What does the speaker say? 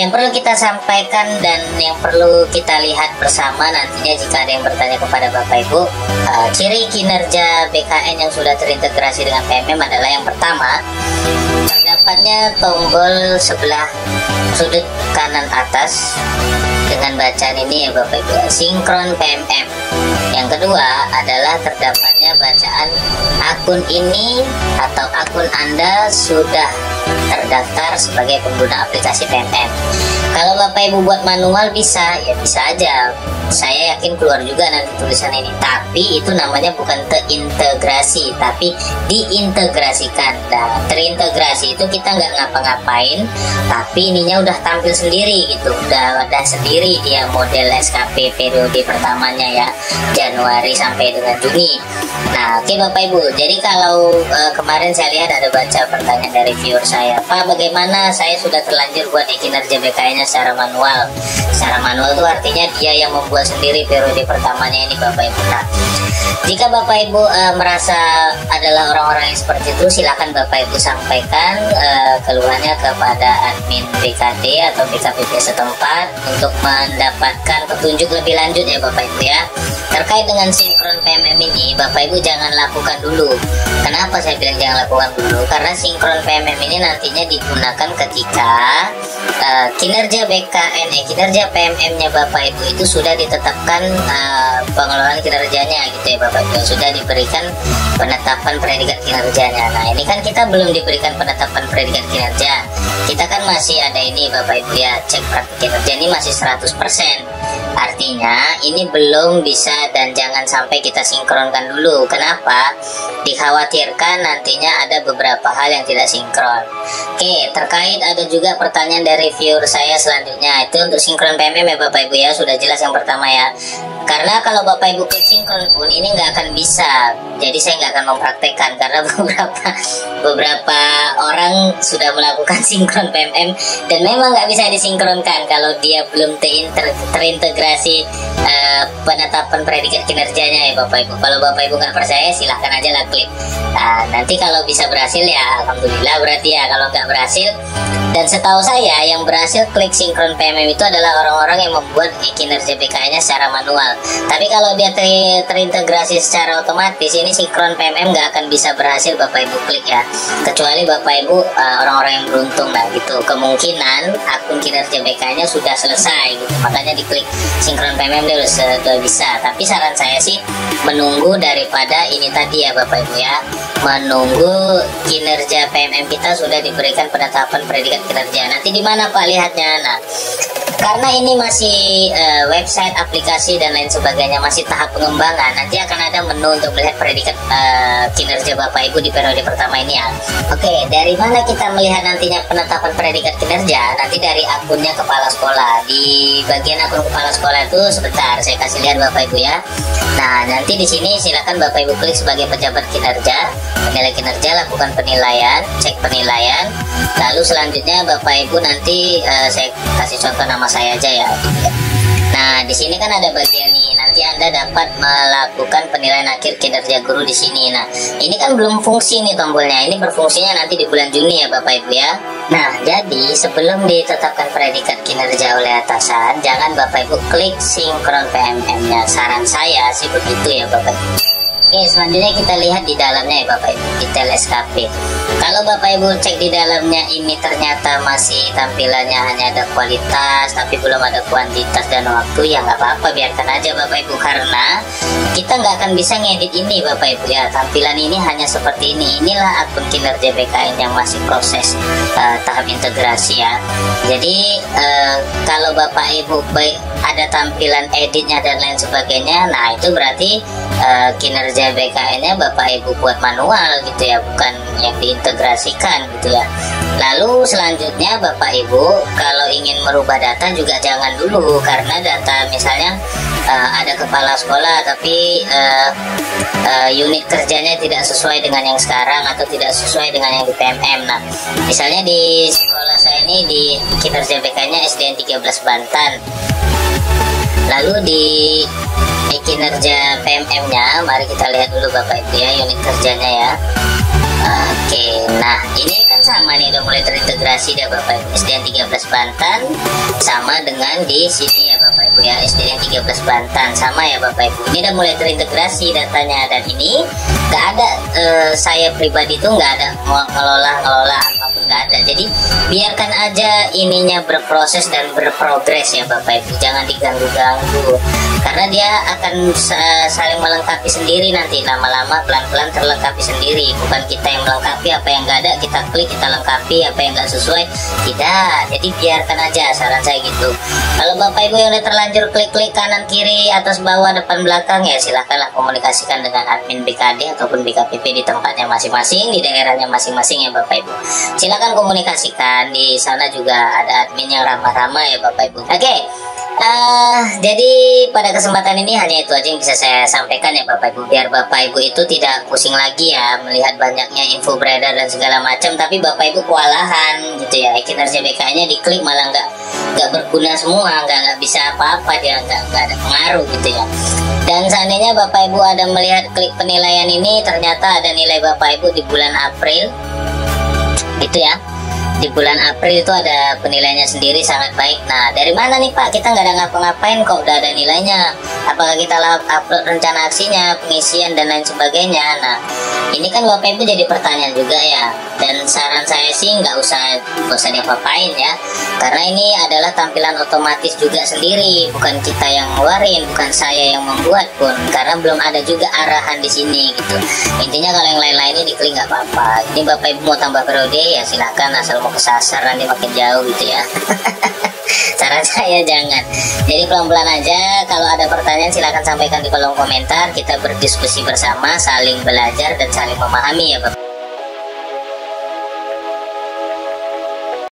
yang perlu kita sampaikan dan yang perlu kita lihat bersama nantinya jika ada yang bertanya kepada Bapak Ibu, ciri kinerja BKN yang sudah terintegrasi dengan PMM adalah yang pertama, terdapatnya tombol sebelah sudut kanan atas dengan bacaan ini ya Bapak Ibu, sinkron PMM. Yang kedua adalah terdapatnya bacaan akun ini atau akun Anda sudah terdaftar sebagai pengguna aplikasi PMM. Kalau Bapak Ibu buat manual bisa, ya bisa aja. Saya yakin keluar juga nanti tulisan ini. Tapi itu namanya bukan terintegrasi, tapi diintegrasikan. Nah, terintegrasi itu kita nggak ngapa-ngapain, tapi ininya udah tampil sendiri gitu. Udah sendiri dia model SKP periode pertamanya ya, Januari sampai dengan Juni. Nah, oke Bapak Ibu. Jadi kalau kemarin saya lihat ada baca pertanyaan dari viewer saya, Pak, bagaimana saya sudah terlanjur buat kinerja BKN-nya secara manual. Secara manual itu artinya dia yang membuat sendiri periode pertamanya ini Bapak Ibu. Nah, jika Bapak Ibu merasa adalah orang-orang yang seperti itu, silakan Bapak Ibu sampaikan keluhannya kepada admin BKD atau BKPP setempat untuk mendapatkan petunjuk lebih lanjut ya Bapak Ibu ya. Terkait dengan sinkron PMM ini, Bapak Ibu jangan lakukan dulu. Kenapa saya bilang jangan lakukan dulu? Karena sinkron PMM ini nantinya digunakan ketika kinerja BKN, kinerja PMM-nya Bapak Ibu itu sudah ditetapkan pengelolaan kinerjanya gitu ya Bapak Ibu, sudah diberikan penetapan predikat kinerjanya. Nah, ini kan kita belum diberikan penetapan predikat kinerja. Kita kan masih ada ini Bapak Ibu ya, cek praktik kinerja ini masih 100%. Artinya ini belum bisa dan jangan sampai kita sinkronkan dulu. Kenapa? Dikhawatirkan nantinya ada beberapa hal yang tidak sinkron. Oke, terkait ada juga pertanyaan dari viewer saya selanjutnya, itu untuk sinkron PMM ya Bapak Ibu ya, sudah jelas yang pertama ya. Karena kalau Bapak Ibu klik sinkron pun ini nggak akan bisa. Jadi saya nggak akan mempraktekkan karena beberapa orang sudah melakukan sinkron PMM dan memang nggak bisa disinkronkan kalau dia belum terintegrasi penetapan predikat kinerjanya ya Bapak Ibu. Kalau Bapak Ibu nggak percaya silahkan aja lah klik. Nah, nanti kalau bisa berhasil ya alhamdulillah berarti ya. Kalau nggak berhasil, dan setahu saya yang berhasil klik sinkron PMM itu adalah orang-orang yang membuat kinerja BKN-nya secara manual. Tapi kalau dia terintegrasi secara otomatis, ini sinkron PMM nggak akan bisa berhasil Bapak Ibu klik ya, kecuali Bapak Ibu orang-orang yang beruntung lah gitu. Kemungkinan akun kinerja BKN-nya sudah selesai gitu, makanya diklik sinkron PMM dia sudah bisa. Tapi saran saya sih menunggu daripada ini tadi ya Bapak Ibu ya, menunggu kinerja PMM kita sudah diberikan penetapan predikat kinerja. Nanti di mana Pak lihatnya? Nah, karena ini masih website, aplikasi dan lain sebagainya masih tahap pengembangan, nanti akan ada menu untuk melihat predikat kinerja Bapak Ibu di periode pertama ini ya. Oke, dari mana kita melihat nantinya penetapan predikat kinerja? Nanti dari akunnya kepala sekolah. Di bagian akun kepala sekolah itu sebentar saya kasih lihat Bapak Ibu ya. Nah, nanti di sini silakan Bapak Ibu klik sebagai pejabat kinerja, penilai kinerja, lakukan penilaian, cek penilaian. Lalu selanjutnya Bapak Ibu nanti saya kasih contoh nama saya aja ya. Nah, di sini kan ada bagian nih, nanti Anda dapat melakukan penilaian akhir kinerja guru di sini. Nah, ini kan belum fungsi nih tombolnya. Ini berfungsinya nanti di bulan Juni ya Bapak Ibu ya. Nah, jadi sebelum ditetapkan predikat kinerja oleh atasan, jangan Bapak Ibu klik sinkron PMM-nya. Saran saya sih begitu ya Bapak Ibu. Oke, selanjutnya kita lihat di dalamnya ya Bapak Ibu, detail SKP. Kalau Bapak Ibu cek di dalamnya ini ternyata masih tampilannya hanya ada kualitas tapi belum ada kuantitas dan waktu, ya nggak apa-apa, biarkan aja Bapak Ibu, karena kita nggak akan bisa ngedit ini Bapak Ibu ya. Tampilan ini hanya seperti ini. Inilah akun kinerja BKN yang masih proses tahap integrasi ya. Jadi kalau Bapak Ibu baik ada tampilan editnya dan lain sebagainya, nah itu berarti kinerja BKN-nya Bapak Ibu buat manual gitu ya, bukan yang diintegrasikan gitu ya. Lalu selanjutnya Bapak Ibu kalau ingin merubah data juga jangan dulu, karena data misalnya ada kepala sekolah tapi unit kerjanya tidak sesuai dengan yang sekarang atau tidak sesuai dengan yang di PMM. Nah, misalnya di sekolah saya ini di kinerja BKN-nya SDN 13 Banten. Lalu di kinerja PMM-nya, mari kita lihat dulu Bapak Ibu ya, unit kerjanya ya. Oke, nah ini kan sama nih, udah mulai terintegrasi deh Bapak Ibu. SDN 13 Banten sama dengan di sini ya Bapak Ibu ya, SDN 13 Banten sama ya Bapak Ibu. Ini udah mulai terintegrasi datanya, dan ini nggak ada saya pribadi tuh nggak ada ngelola apapun, nggak ada. Jadi biarkan aja ininya berproses dan berprogres ya Bapak Ibu, jangan diganggu-ganggu karena dia akan saling melengkapi sendiri nanti, lama-lama pelan-pelan terlengkapi sendiri. Bukan kita yang melengkapi, apa yang nggak ada kita klik, kita lengkapi, apa yang nggak sesuai tidak. Jadi biarkan aja, saran saya gitu. Kalau Bapak Ibu yang udah terlanjur klik-klik kanan kiri atas bawah depan belakang, ya silahkanlah komunikasikan dengan admin BKD ataupun BKPP di tempatnya masing-masing, di daerahnya masing-masing ya Bapak Ibu. Silakan komunikasikan, di sana juga ada admin yang ramah-ramah ya Bapak Ibu. Oke. Jadi pada kesempatan ini hanya itu aja yang bisa saya sampaikan ya Bapak Ibu, biar Bapak Ibu itu tidak pusing lagi ya melihat banyaknya info beredar dan segala macam, tapi Bapak Ibu kewalahan gitu ya, kinerja BK-nya diklik malah nggak berguna semua, nggak bisa apa-apa, dia nggak ada pengaruh gitu ya. Dan seandainya Bapak Ibu ada melihat klik penilaian ini, ternyata ada nilai Bapak Ibu di bulan April gitu ya. Di bulan April itu ada penilaiannya sendiri sangat baik. Nah, dari mana nih Pak? Kita nggak ada ngapa-ngapain kok udah ada nilainya. Apakah kita upload rencana aksinya, pengisian dan lain sebagainya? Nah, ini kan Bapak Ibu jadi pertanyaan juga ya. Dan saran saya sih nggak usah diapa-apain ya. Karena ini adalah tampilan otomatis juga sendiri, bukan kita yang ngeluarin, bukan saya yang membuat pun. Karena belum ada juga arahan di sini gitu. Intinya kalau yang lain-lainnya diklik nggak apa-apa. Ini Bapak Ibu mau tambah periode ya silakan, asal mau kesasar nanti makin jauh gitu ya. Saran saya jangan. Jadi pelan-pelan aja. Kalau ada pertanyaan silakan sampaikan di kolom komentar. Kita berdiskusi bersama, saling belajar dan saling memahami ya Bapak.